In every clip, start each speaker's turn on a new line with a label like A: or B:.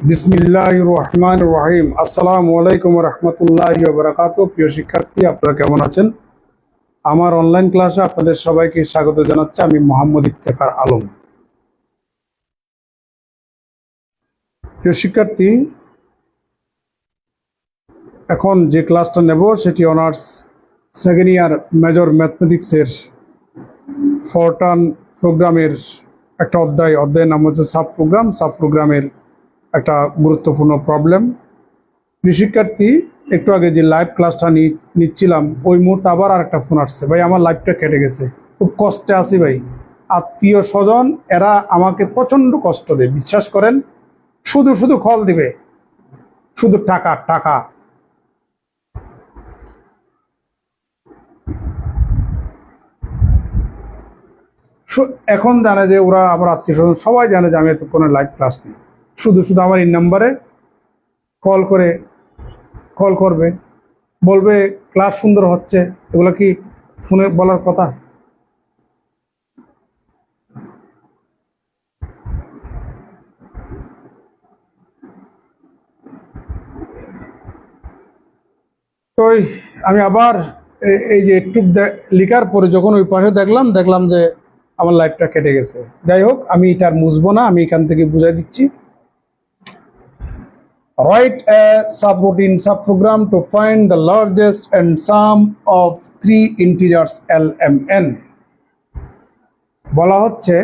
A: বিসমিল্লাহির রহমানির রহিম। আসসালামু আলাইকুম রহমতুল্লাহি ওয়া বারাকাতুহু। প্রিয় শিক্ষার্থী, আপনারা কেমন আছেন? আমার অনলাইন ক্লাসে আপনাদের সবাইকে স্বাগত জানাচ্ছি। আমি মোহাম্মদ ইফতেখার আলম। প্রিয় শিক্ষার্থী, এখন যে ক্লাসটা নেব সেটি অনার্স সেকেন্ড ইয়ার মেজর ম্যাথমেটিক্সের ফরটার্ন প্রোগ্রামের একটা অধ্যায়ের নাম হচ্ছে সাব প্রোগ্রামের একটা গুরুত্বপূর্ণ প্রবলেম। প্রিয় শিক্ষার্থী, একটু আগে যে লাইভ ক্লাসটা নিচ্ছিলাম ওই মুহূর্তে আবার আরেকটা ফোন আসছে। ভাই, আমার লাইভটা কেটে গেছে, খুব কষ্টে আছি ভাই। আত্মীয় স্বজন এরা আমাকে প্রচণ্ড কষ্ট দেয়, বিশ্বাস করেন। শুধু শুধু কল দিবে, শুধু টাকা টাকা। এখন জানে যে ওরা, আমার আত্মীয় স্বজন সবাই জানে যে আমি এতক্ষণে লাইভ ক্লাস নিই। শুধু শুধু আমার এই নাম্বারে কল করবে, বলবে ক্লাস সুন্দর হচ্ছে। এগুলো কি ফোনে বলার কথা? তো আমি আবার এই যে একটু লিখার পরে যখন ওই পাশে দেখলাম যে আমার লাইফটা কেটে গেছে। যাই হোক, আমি এটা আর মুছবো না, আমি এখান থেকে বুঝাই দিচ্ছি। Write a subroutine subprogram to find the largest and sum of three integers L, M, N. বলা হচ্ছে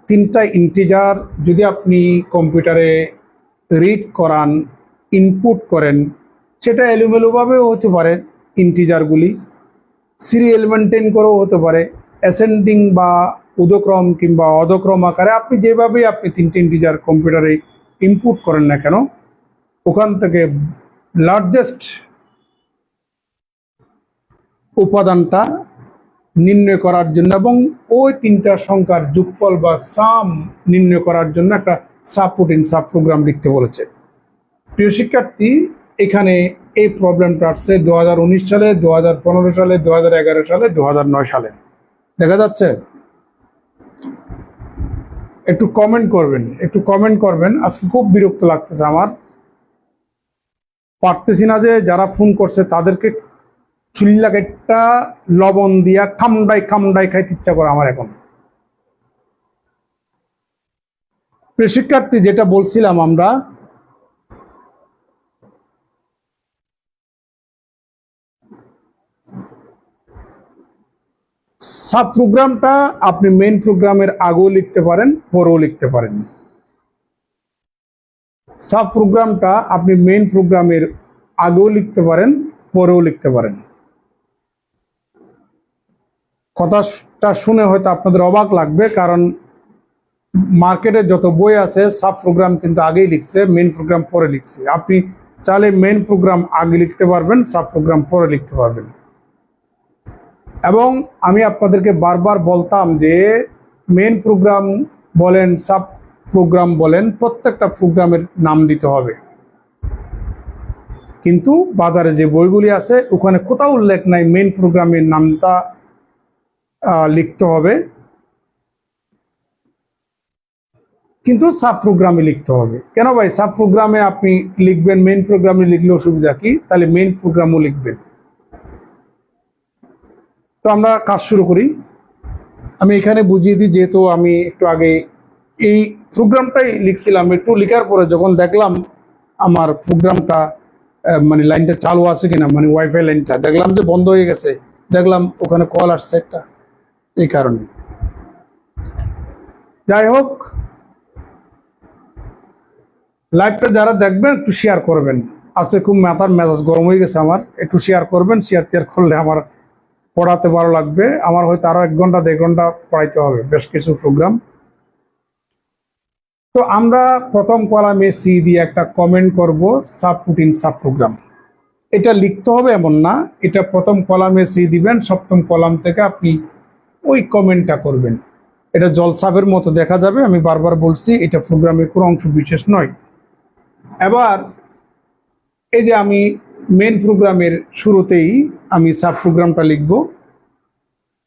A: তিনটা ইন্টিজার যদি আপনি কম্পিউটারে রিড করান, ইনপুট করেন, সেটা এলোমেলোভাবেও হতে পারে। ইন্টিজারগুলি সিরিয়াল মেনটেন করেও হতে পারে, অ্যাসেন্ডিং বা ঊর্ধ্বক্রম কিংবা অধক্রম আকারে। আপনি যেভাবেই আপনি তিনটে ইন্টিজার কম্পিউটারে ইনপুট করেন না কেন, ওখান থেকে লার্জেস্ট উপাদানটা নির্ণয় করার জন্য এবং ওই তিনটা সংখ্যার যোগফল বা সাম নির্ণয় করার জন্য একটা সাবরুটিন সাবপ্রোগ্রাম লিখতে বলেছে। প্রিয় শিক্ষার্থী, এখানে এই প্রবলেমটা আসছে 2019 সালে, 2015 সালে, 2011 সালে, 2009 সালে। দেখা যাচ্ছে? একটু কমেন্ট করবেন। আজকে খুব বিরক্ত লাগতেছে আমার। পারতেছি না যে যারা ফোন করছে তাদেরকে চুল্লাকেটটা লবণ দিয়া খামডাই খাইতে ইচ্ছা করে আমার এখন। প্রিয় শিক্ষার্থী, যেটা বলছিলাম, আমরা সাব প্রোগ্রামটা আপনি মেইন প্রোগ্রামের আগেও লিখতে পারেন, পরেও লিখতে পারেন। সাব প্রোগ্রামটা আপনি মেইন প্রোগ্রামের আগেও লিখতে পারেন, পরেও লিখতে পারেন। কথাটা শুনে হয়তো আপনাদের অবাক লাগবে, কারণ মার্কেটে যত বই আছে সাব প্রোগ্রাম কিন্তু আগেই লিখছে, মেইন প্রোগ্রাম পরে লিখছে। আপনি চাইলে মেইন প্রোগ্রাম আগে লিখতে পারবেন, সাব প্রোগ্রাম পরে লিখতে পারবেন। এবং আমি আপনাদেরকে বারবার বলতাম যে মেইন প্রোগ্রাম বলেন, সাব প্রোগ্রাম বলেন, প্রত্যেকটা প্রোগ্রামের নাম দিতে হবে। কিন্তু বাজারে যে বইগুলি আছে ওখানে কোথাও উল্লেখ নাই মেইন প্রোগ্রামের নামটা লিখতে হবে, কিন্তু সাব প্রোগ্রামে লিখতে হবে। কেন ভাই? সাব প্রোগ্রামে আপনি লিখবেন, মেইন প্রোগ্রামে লিখলে অসুবিধা কি? তাহলে মেইন প্রোগ্রামও লিখবেন। তো আমরা কাজ শুরু করি। আমি এখানে বুঝিয়ে দিই, যেহেতু আমি একটু আগে এই প্রোগ্রামটাই লিখছিলাম। একটু লেখার পরে যখন দেখলাম আমার প্রোগ্রামটা মানে লাইনটা চালু আছে কিনা, মানে ওয়াইফাই লাইনটা দেখলাম যে বন্ধ হয়ে গেছে, দেখলাম ওখানে কল আসছে একটা, এই কারণে। যাই হোক, লাইভটা যারা দেখবেন একটু শেয়ার করবেন। আজকে খুব মাথার মেজাজ গরম হয়ে গেছে আমার, একটু শেয়ার করবেন। শেয়ার করলে আমার পড়াতে ভালো লাগবে। আমার হয়তো আরো 1 ঘন্টা 1.5 ঘন্টা পড়াইতে হবে বেশ কিছু প্রোগ্রাম। তো আমরা প্রথম কলামে সি দিয়ে একটা কমেন্ট করব, সাবরুটিন সাবপ্রোগ্রাম। এটা লিখতে হবে এমন না, এটা প্রথম কলামে সি দিবেন, সপ্তম কলাম থেকে আপনি ওই কমেন্টটা করবেন। এটা জলসাপের মতো দেখা যাবে। আমি বারবার বলছি, এটা প্রোগ্রামের কোনো অংশ বিশেষ নয়। এবার এই যে আমি মেন প্রোগ্রামের শুরুতেই আমি সাব প্রোগ্রামটা লিখব,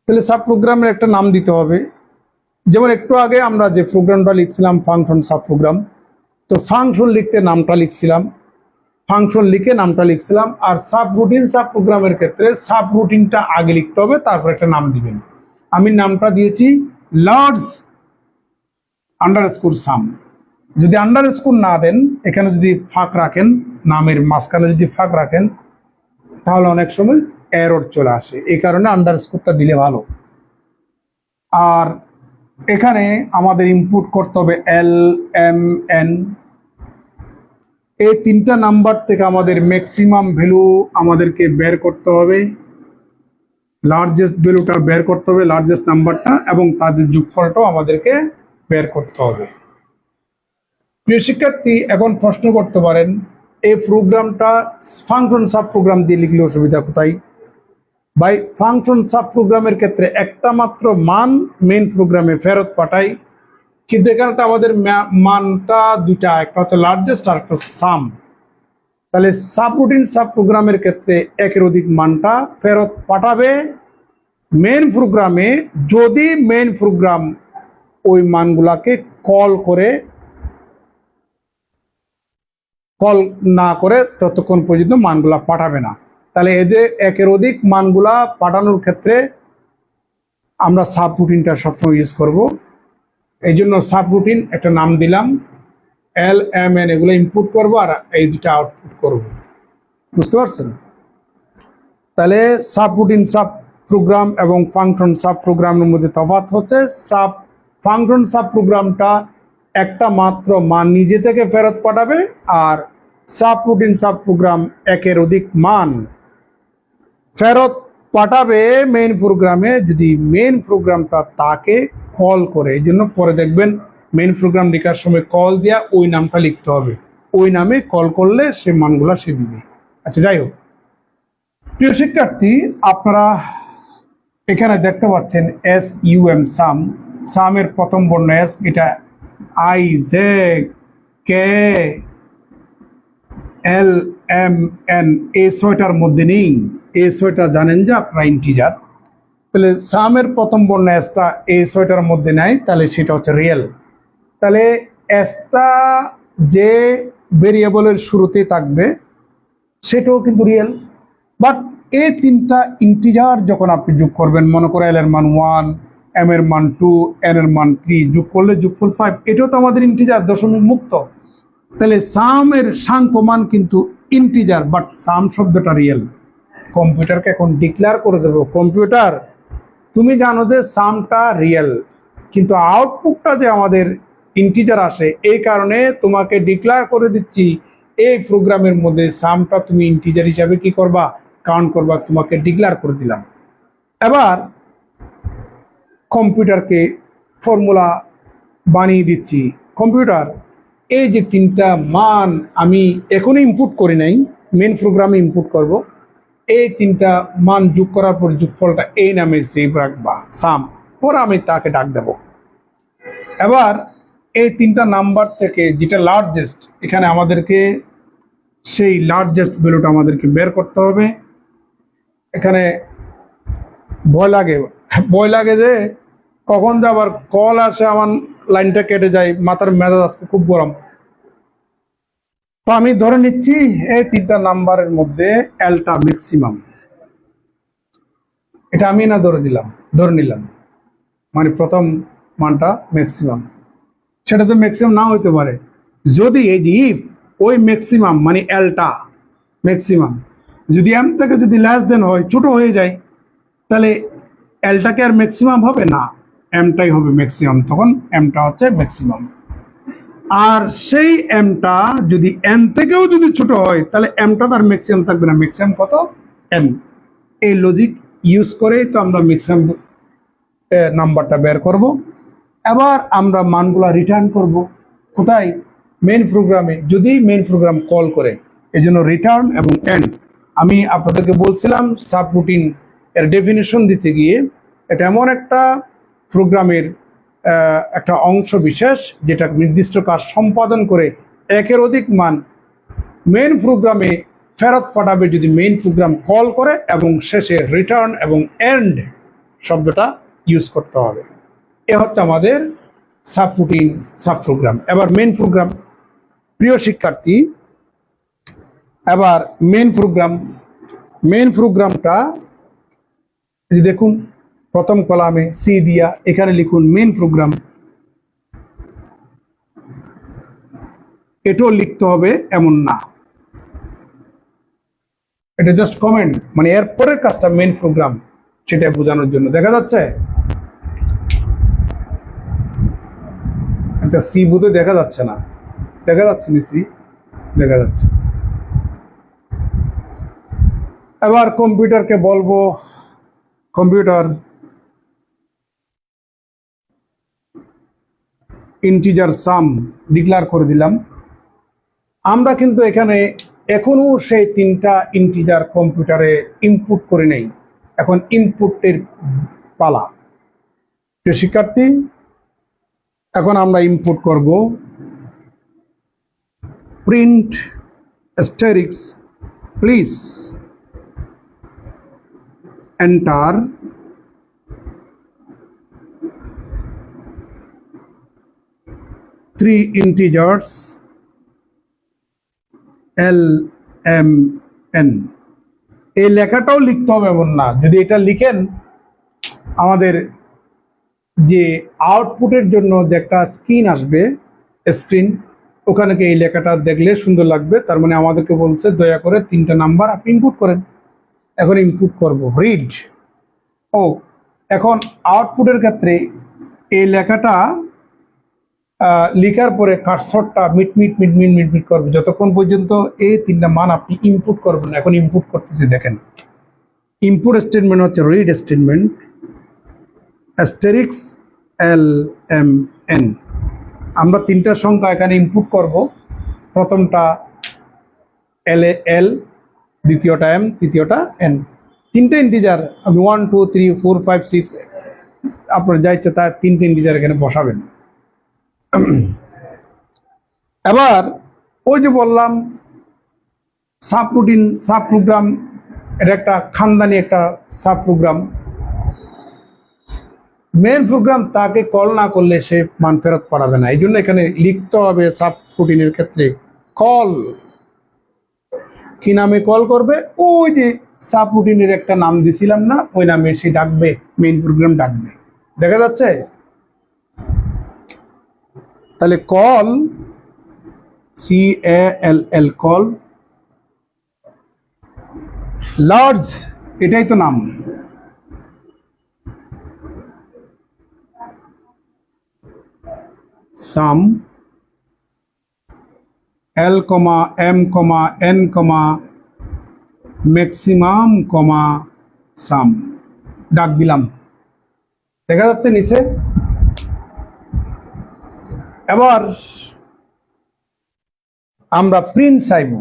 A: তাহলে সাব প্রোগ্রামের একটা নাম দিতে হবে। যেমন একটু আগে আমরা যে প্রোগ্রামটা লিখছিলাম ফাংশন সাব প্রোগ্রাম, তো ফাংশন লিখতে নামটা লিখছিলাম, ফাংশন লিখে নামটা লিখছিলাম। আর সাব রুটিন সাব প্রোগ্রামের ক্ষেত্রে সাব রুটিনটা আগে লিখতে হবে, তারপর একটা নাম দিবেন। আমি নামটা দিয়েছি লার্জ আন্ডারস্কোর সাম। যদি আন্ডারস্কোর না দেন, এখানে যদি ফাঁক রাখেন, নামের মাঝখানে যদি ফাঁক রাখেন, তাহলে অনেক সময় এরর চলে আসে। এই কারণে আন্ডারস্কোরটা দিলে ভালো। আর এখানে আমাদের ইনপুট করতে হবে LMN। এই তিনটা নাম্বার থেকে আমাদের ম্যাক্সিমাম ভ্যালু আমাদেরকে বের করতে হবে, লার্জেস্ট ভ্যালুটা বের করতে হবে, লার্জেস্ট নাম্বারটা, এবং তাদের যোগফলটাও আমাদেরকে বের করতে হবে। প্রিয় শিক্ষার্থী, এখন প্রশ্ন করতে পারেন এই প্রোগ্রামটা ফাংশন সাব প্রোগ্রাম দিয়ে লিখলে অসুবিধা কোথায়? ভাই, ফাংশন সাব প্রোগ্রামের ক্ষেত্রে একটা মাত্র মান মেইন প্রোগ্রামে ফেরত পাঠাই, কিন্তু এখানে তো আমাদের মানটা দুইটা, একটা হচ্ছে লার্জেস্ট আর একটা সাম। তাহলে সাবরুটিন সাব প্রোগ্রামের ক্ষেত্রে একের অধিক মানটা ফেরত পাঠাবে মেইন প্রোগ্রামে, যদি মেইন প্রোগ্রাম ওই মানগুলাকে কল না করে ততক্ষণ পর্যন্ত মানগুলা পাঠাবে না। তাহলে এদের একের অধিক মানগুলা পাঠানোর ক্ষেত্রে আমরা সাব রুটিনটা সবসময় ইউজ করব। এই জন্য সাব রুটিন একটা নাম দিলাম, LMN, এগুলো ইনপুট করবো আর এই দুটা আউটপুট করব। বুঝতে পারছেন? তাহলে সাব রুটিন সাব প্রোগ্রাম এবং ফাংশন সাব প্রোগ্রামের মধ্যে তফাৎ হচ্ছে, ফাংশন সাব প্রোগ্রামটা একটা মাত্র মান নিজে থেকে ফেরত পাঠাবে, আর সাব রুটিন সাব প্রোগ্রাম একের অধিক মান ফেরত পাঠাবে মেইন প্রোগ্রামে, যদি মেইন প্রোগ্রামটা তাকে কল করে। এই জন্য পরে দেখবেন মেইন প্রোগ্রাম লেখার সময় কল দেওয়া ওই নামটা লিখতে হবে, ওই নামে কল করলে সে মানগুলা সে দিবে। আচ্ছা, যাই হোক, প্রিয় শিক্ষার্থী, আপনারা এখানে দেখতে পাচ্ছেন SUM, সাম। সামের প্রথম বর্ণ S, এটা IJKLMN, এই ছয়টার মধ্যে নেই। এই ছয়টা জানেন যে আপনারা ইন্টিজার। তাহলে সামের প্রথম বর্ণ এসটা এই ছয়টার মধ্যে নাই, তাহলে সেটা হচ্ছে রিয়েল। তাহলে এসটা যে ভেরিয়েবলের শুরুতে থাকবে সেটাও কিন্তু রিয়েল। বাট এই তিনটা ইন্টিজার যখন আপনি যোগ করবেন, মনে করে L এর মান 1, M এর মান 2, N এর মান 3, যোগ করলে যোগফল 5, এটাও তো আমাদের ইন্টিজার, দশমিক মুক্ত। তাহলে সামের সাংখ্য মান কিন্তু ইন্টিজার, বাট সাম শব্দটা রিয়েল। কম্পিউটারকে এখন ডিক্লেয়ার করে দেবো, কম্পিউটার তুমি জানো যে সামটা রিয়েল, কিন্তু আউটপুটটা যে আমাদের ইন্টিজার আসে, এই কারণে তোমাকে ডিক্লেয়ার করে দিচ্ছি এই প্রোগ্রামের মধ্যে সামটা তুমি ইন্টিজার হিসাবে কি করবা, কাউন্ট করবা। তোমাকে ডিক্লেয়ার করে দিলাম। এবার কম্পিউটারকে ফর্মুলা বানিয়ে দিচ্ছি। কম্পিউটার, এই যে তিনটা মান আমি এখনই ইনপুট করি নাই, মেন প্রোগ্রামে ইনপুট করব, এই তিনটা মান যোগ করার পর যোগফলটা এই নামে সেভ রাখবা, সাম। পরে আমি তাকে ডাক দেব। এবার এই তিনটা নাম্বার থেকে যেটা লার্জেস্ট, এখানে আমাদেরকে সেই লার্জেস্ট ভ্যালুটা আমাদেরকে বের করতে হবে। এখানে ভয় লাগে যে কখন যে আবার কল আসে, আমার লাইনটা কেটে যায়, মাথার মেজাজ আজকে খুব গরম। তো আমি ধরে নিচ্ছি এই তিনটা নাম্বারের মধ্যে এলটা ম্যাক্সিমাম। এটা আমি না ধরে নিলাম, মানে প্রথম মানটা ম্যাক্সিমাম। সেটা তো ম্যাক্সিমাম না হইতে পারে। যদি এই যে ইফ ওই ম্যাক্সিমাম মানে এলটা ম্যাক্সিমাম যদি এম থেকে যদি লেস দেন হয়, ছোট হয়ে যায়, তাহলে এলটাকে আর ম্যাক্সিমাম হবে না, এমটাই হবে ম্যাক্সিমাম। তখন এমটা হচ্ছে ম্যাক্সিমাম। আর সেই এমটা যদি এন থেকেও যদি ছোট হয়, তাহলে এমটা তার ম্যাক্সিমাম থাকবে না। ম্যাক্সিমাম কত? এম। এই লজিক ইউজ করেই তো আমরা ম্যাক্সিমাম নাম্বারটা বের করব। এবার আমরা মানগুলা রিটার্ন করব কোথায়? মেইন প্রোগ্রামে, যদি মেইন প্রোগ্রাম কল করে। এই জন্য রিটার্ন এবং এন্ড। আমি আপনাদেরকে বলছিলাম সাবরুটিন এর ডেফিনেশন দিতে গিয়ে, এটা এমন একটা প্রোগ্রামের একটা অংশ বিশেষ যেটা নির্দিষ্ট কাজ সম্পাদন করে একের অধিক মান মেইন প্রোগ্রামে ফেরত পাঠাবে যদি মেইন প্রোগ্রাম কল করে, এবং শেষে রিটার্ন এবং এন্ড শব্দটা ইউজ করতে হবে। এ হচ্ছে আমাদের সাবরুটিন সাব প্রোগ্রাম। এবার মেইন প্রোগ্রাম, প্রিয় শিক্ষার্থী, এবার মেন প্রোগ্রামটা দেখুন, প্রথম কলামে সি দিয়া এখানে লিখুন মেন প্রোগ্রাম। এটাও লিখতে হবে এমন না, এটা জাস্ট কমেন্ট, মানে এর পরের কাজটা মেন প্রোগ্রাম, সেটা বোঝানোর জন্য। দেখা যাচ্ছে? আচ্ছা, সি বোধহয় দেখা যাচ্ছে না, দেখা যাচ্ছে না, সি দেখা যাচ্ছে। এবার কম্পিউটারকে বলবো, কম্পিউটার ইন্টিজার সাম ডিক্লেয়ার করে দিলাম। আমরা কিন্তু এখানে এখনো সেই 3টা ইন্টিজার কম্পিউটারে ইনপুট করে নেই, এখন ইনপুটের পালা। শিক্ষার্থী, এখন আমরা ইনপুট করব print Asterix please enter three integers LMN। এই লেখাটাও লিখতে হবে এমন না, যদি এটা লিখেন আমাদের যে আউটপুটের জন্য যে একটা স্ক্রিন আসবে, স্ক্রিন, ওখানে এই লেখাটা দেখলে সুন্দর লাগবে, তার মানে আমাদেরকে বলছে দয়া করে 3টা নাম্বার আপনি ইনপুট করেন। এখন ইনপুট করব রিড। ও, এখন আউটপুটের ক্ষেত্রে এই লেখাটা লেখার পরে কার্সরটা মিট করবে যতক্ষণ পর্যন্ত এই 3টা মান আপনি ইনপুট করবেন। এখন ইনপুট করতেছি, দেখেন ইনপুট স্টেটমেন্ট হচ্ছে রিড স্টেটমেন্ট অ্যাস্টেরিক্স LMN। আমরা 3টা সংখ্যা এখানে ইনপুট করব, প্রথমটা L, দ্বিতীয়টা M, তৃতীয়টা N। 3টে ইন্টিজার, আপনি 1 2 3 4 5 6 আপনার যা ইচ্ছে তা 3টে ইন্টিজার এখানে বসাবেন। এবার ওই যে বললাম সাব রুটিন, সাব প্রোগ্রাম, এটা একটা খানদানি একটা সাব প্রোগ্রাম। মেন প্রোগ্রাম তাকে কল না করলে সে মান ফেরত পাঠাবে না, এই জন্য এখানে লিখতে হবে সাব রুটিনের ক্ষেত্রে কল। কি নামে কল করবে? ওই যে সাব রুটিনের একটা নাম দিছিলাম না, ওই নামে সে ডাকবে, মেইন প্রোগ্রাম ডাকবে। দেখা যাচ্ছে? তাহলে কল CALL কল লার্জ, এটাই তো নাম। সাম L, M, N, ম্যাক্সিমাম, সাম ডাক দিলাম। দেখা যাচ্ছে নিচে? এবার আমরা প্রিন্ট চাইব।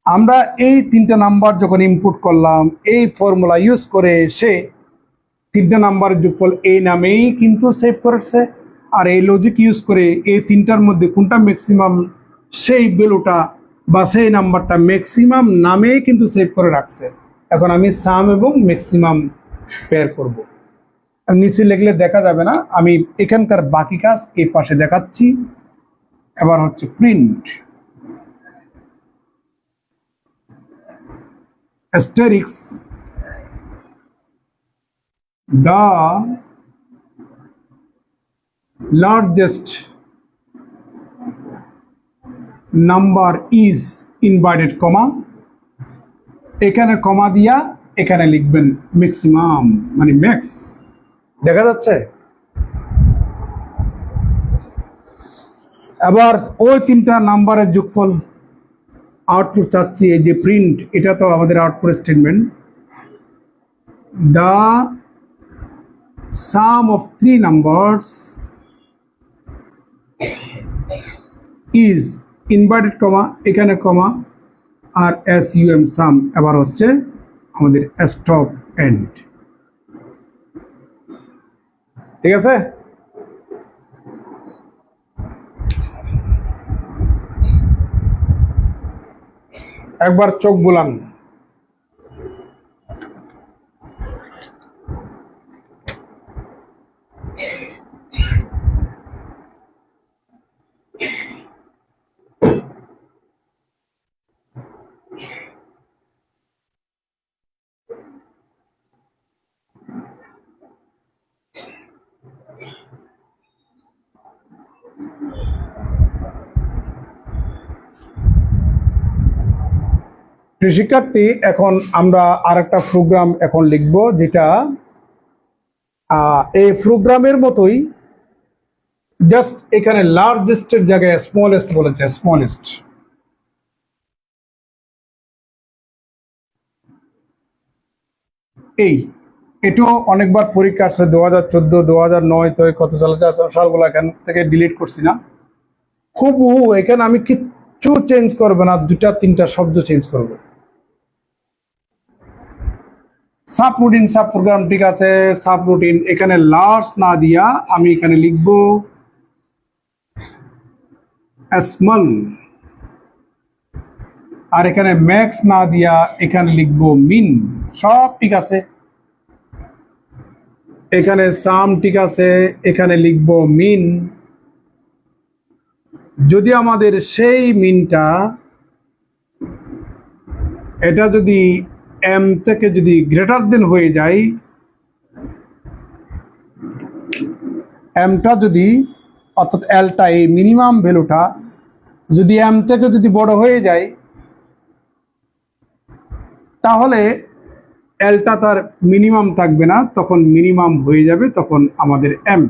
A: আমরা এই 3টা নাম্বার যখন ইনপুট করলাম, এই ফর্মুলা ইউজ করে সে 3টা নাম্বারের যোগফল এই নামেই কিন্তু সেভ করেছে, আর এই লজিক ইউজ করে এই 3টার মধ্যে কোনটা ম্যাক্সিমাম সেই ভ্যালুটা বা সেই নাম্বারটা ম্যাক্সিমাম নামেই কিন্তু সেভ করে রাখছে। এখন আমি সাম এবং ম্যাক্সিমাম পেয়ার করব। নিচে লিখলে দেখা যাবে না, আমি এখানকার বাকি কাজ এই পাশে দেখাচ্ছি। এবার হচ্ছে print Asterix the largest number is inverted comma, এখানে কমা দিয়া এখানে লিখবেন ম্যাক্সিমাম, মানে ম্যাক্স। দেখা যাচ্ছে? এবার ওই 3টা নাম্বারের যোগফল আউটপুট চাচ্ছি, এই যে প্রিন্ট, এটা তো আমাদের output statement. the sum of 3 numbers is inverted comma, এখানে কমা আর SUM sum, এবার হচ্ছে আমাদের স্টপ এন্ড। ঠিক আছে? একবার চোখ বুলান। প্রিয় শিক্ষার্থী, এখন আমরা আরেকটা প্রোগ্রাম এখন লিখব, যেটা এই প্রোগ্রামের মতোই, জাস্ট এখানে লার্জেস্টের জায়গায় স্মলেস্ট বলেছে, স্মলেস্ট। এটাও অনেকবার পরীক্ষা আসছে, 2014, 2009, তো কত সালগুলো এখান থেকে ডিলিট করছি না। হুবহু এখানে আমি কিচ্ছু চেঞ্জ করবো না, 2-3টা শব্দ চেঞ্জ করবো। সাব রুটিন, সাব প্রোগ্রাম, ঠিক আছে। সাব রুটিন এখানে লার্জ না দিয়া আমি এখানে লিখব স্মল, আর এখানে ম্যাক্স না দিয়া এখানে লিখব মিন। সব ঠিক আছে। এখানে সাম ঠিক আছে, এখানে লিখব মিন। যদি আমাদের সেই মিনটা, এটা যদি এম থেকে যদি গ্রেটার দেন হয়ে যায়, এমটা যদি, অর্থাৎ এলটা, এই মিনিমাম ভ্যালুটা যদি এম থেকে যদি বড় হয়ে যায়, তাহলে এলটা তার মিনিমাম থাকবে না, তখন মিনিমাম হয়ে যাবে, তখন আমাদের এম।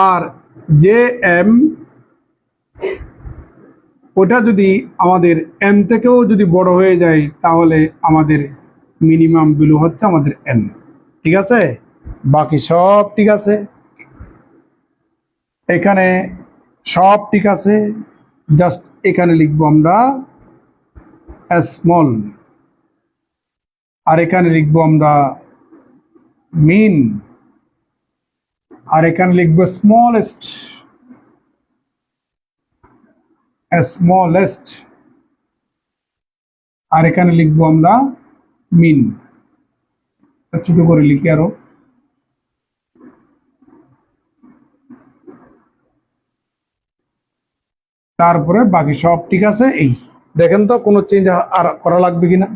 A: আর যে এম, ওটা যদি আমাদের এন থেকেও যদি বড় হয়ে যায়, তাহলে আমাদের মিনিমাম ভ্যালু হচ্ছে আমাদের এন। ঠিক আছে, বাকি সব ঠিক আছে, এখানে সব ঠিক আছে। জাস্ট এখানে লিখবো আমরা স্মল, আর এখানে লিখবো আমরা মিন, আর এখানে লিখবো স্মলেস্ট, স্মলেস্ট, আর এখানে লিখবো আমরা মিন। ছোট করে লিখি আরো। তারপরে বাকি সব ঠিক আছে। এই দেখেন তো কোনো চেঞ্জ আর করা লাগবে কিনা।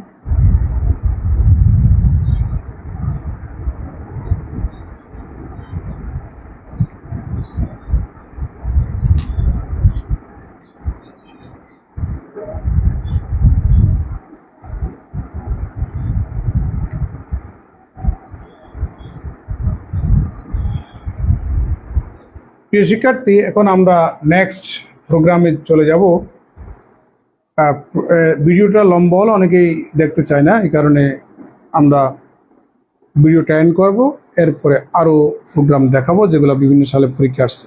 A: প্রিয় শিক্ষার্থী, এখন আমরা নেক্সট প্রোগ্রামে চলে যাব। ভিডিওটা লম্বা হলে অনেকেই দেখতে চায় না, এই কারণে আমরা ভিডিওটা এন্ড করব, এরপরে আরো প্রোগ্রাম দেখাবো যেগুলো বিভিন্ন সালে পরীক্ষা আসছে।